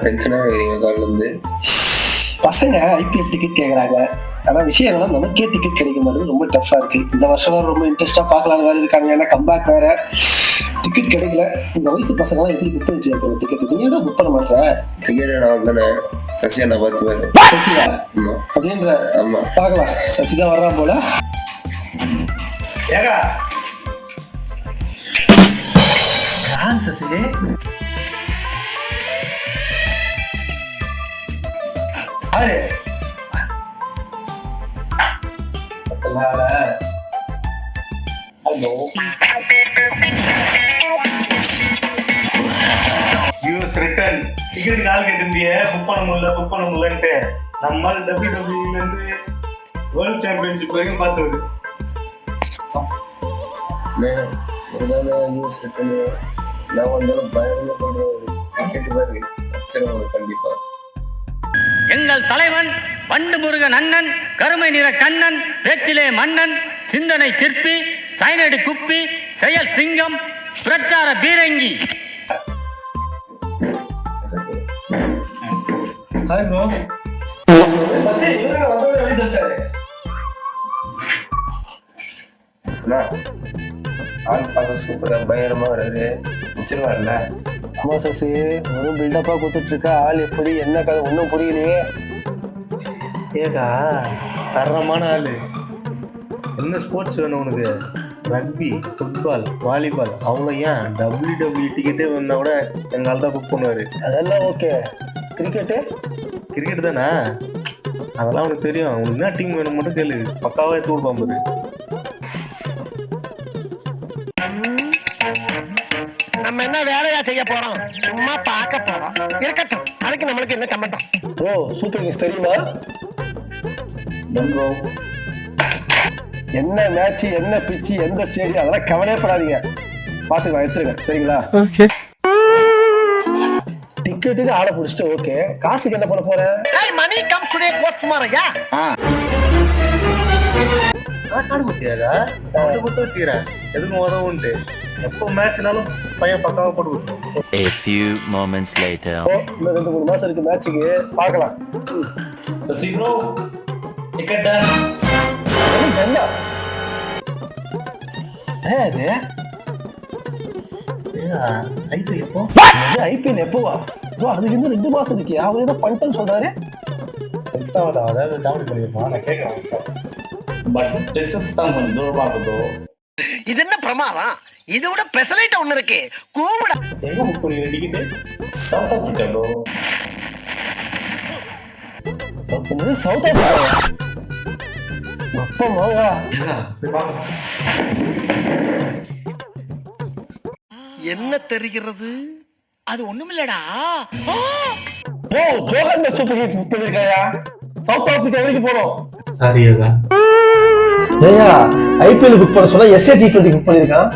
டென்ஷனாக இருக்கிறீங்க காலில் இருந்து. பசங்க ஐபிஎல் டிக்கெட் கேட்குறாங்க. ஆனால் விஷயம் என்னன்னா நமக்கே டிக்கெட் கிடைக்க மாட்டேங்குது. ரொம்ப டஃப்பாக இருக்கு. இந்த வருஷம் ரொம்ப இன்ட்ரெஸ்டாக பார்க்கலான்னு வேறு இருக்காங்க. ஏன்னா கம்பேக் வேற, டிக்கெட் கிடைக்கல. இந்த வயசு பசங்களாம் எப்படி புக் பண்ணிட்டு டிக்கெட்? நீ தான் புக் பண்ண மாட்டேன். டிக்கெட் நான் தானே சசியா நான் பார்த்துவாரு. சசியா அப்படின்ற ஆமா பார்க்கலாம். சசிதா வர்றான் போல. ஏகா சசி அரே hello US return ticket call கேட்டிருந்தியே, புக் பண்ண முடியலன்ட்டு. நம்மால் WWE இருந்து வேர்ல்ட் சாம்பியன்ஷிப் வரைக்கும் பார்த்து யூஎஸ் ரிட்டர்னு நான் வந்தாலும் பயங்கரமாக பண்ணுறது டிக்கெட்டு பாரு வச்சிருவாங்க கண்டிப்பாக. எங்கள் தலைவன் வண்டு முருகன் அண்ணன், கருமை நிற கண்ணன், பேச்சிலே மன்னன், சிந்தனை சிற்பி, சைனடி குப்பி, செயல் சிங்கம், பிரச்சார பீரங்கி. Hi bro. சசி இவங்க வந்தவரை வெளியே சொல்லிட்டாரு. ஆள் பார்க்க சூப்பராக பயங்கரமாக வராது முடிச்சிருவார்ல. ஆமா சசி, ஒரு பில்டப்பா கொடுத்துட்டு இருக்கா. ஆள் எப்படி என்ன கதை ஒன்றும் புரியலையே. ஏகா தரமான ஆளு. என்ன ஸ்போர்ட்ஸ் வேணும் உனக்கு? ரக்பி, ஃபுட்பால், வாலிபால், அவ்வளோ ஏன் WWE டிக்கெட்டே வேணுன்னா கூட எங்கள் ஆள் தான் புக் பண்ணுவார். அதெல்லாம் ஓகே. கிரிக்கெட் தானே, அதெல்லாம் உனக்கு தெரியும். உனக்கு என்ன டீம் வேணும் மட்டும் கேளு, பக்காவாக எடுத்து கொடுப்பான் பாரு. நம்ம என்ன வேலையா செய்ய போறோம்? சும்மா பார்க்க போறோம். இருக்கட்டும், அதுக்கு நம்மளுக்கு என்ன சம்பந்தம்? ப்ரோ சூப்பர் கிங்ஸ் தெரியுமா? என்ன மேட்ச், என்ன பிச்சு, எந்த ஸ்டேடியம், அதெல்லாம் கவலையப்படாதீங்க. பாத்துக்கலாம், எடுத்துருங்க சரிங்களா? டிக்கெட்டுக்கு ஆளை பிடிச்சிட்டு ஓகே. காசுக்கு என்ன பண்ண போறேன்? மணி கம் டுடே கோட் சுமாரையா காடு பத்தியாதா மட்டும் வச்சுக்கிறேன். எதுக்கும் உதவுண்டு. எப்போ மேட்ச்னாலும் பையன் பக்காவா போட்டு கொடுத்துரும். A few moments later. இன்னும் 2-3 மாசம் இருக்கு மேட்சுக்கு, பார்க்கலாம். Sasi bro ticket done. என்ன அது? ஐபிஎல் எப்போ? ஐபிஎல் எப்போவா? அதுக்கு இன்னும் 2 மாசம் இருக்கு. அவர் ஏதோ பண்ணிட்டேன்னு சொல்றாரு. அதாவது காமெடி பண்ணிருப்பான். நான் கேட்கறேன். பட் டிஸ்டன்ஸ் தான் கொஞ்சம் தூரமா இருக்குதோ. இது என்ன பிரமாதம்? இதை விட பெசலைட் ஒண்ணு இருக்கு. கூவிட எங்க புக் பண்ணிருக்க ticket? South Africa bro. South Africa அப்பமாவா? என்ன தெரிகிறது? அது ஒண்ணுமில்லடா. ஓ ஜோஹன் சூப்பர் கிங்ஸ் புக் பண்ணிருக்காயா? சவுத் ஆப்பிரிக்கா வரைக்கும் போறோம். சாரி ஏகா. ஏயா ஐபிஎல் புக் பண்ண சொன்னா SA-T20 புக் பண்ணிருக்கான்.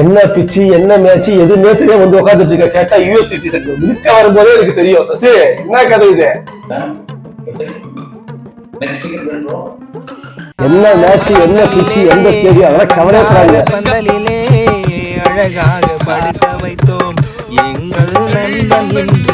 என்ன பிச்சு, என்ன மேட்ச், எதுவுமே தெரியாம வந்து உட்காந்துட்டு இருக்க. கேட்டா யூஎஸ் சிட்டிசன் மில்க வரும்போதே எனக்கு தெரியும். சசி என்ன கதை இது? நெக்ஸ்ட் டிக்கெட் வேணும் ப்ரோ. என்ன மேட்ச், என்ன பிச்சு, எந்த ஸ்டேடியம், அதெல்லாம் கவலையப்படாதீங்க. பந்தலிலே அழகாக படுக்க வைத்தோம் எங்கள் நண்பன் என்று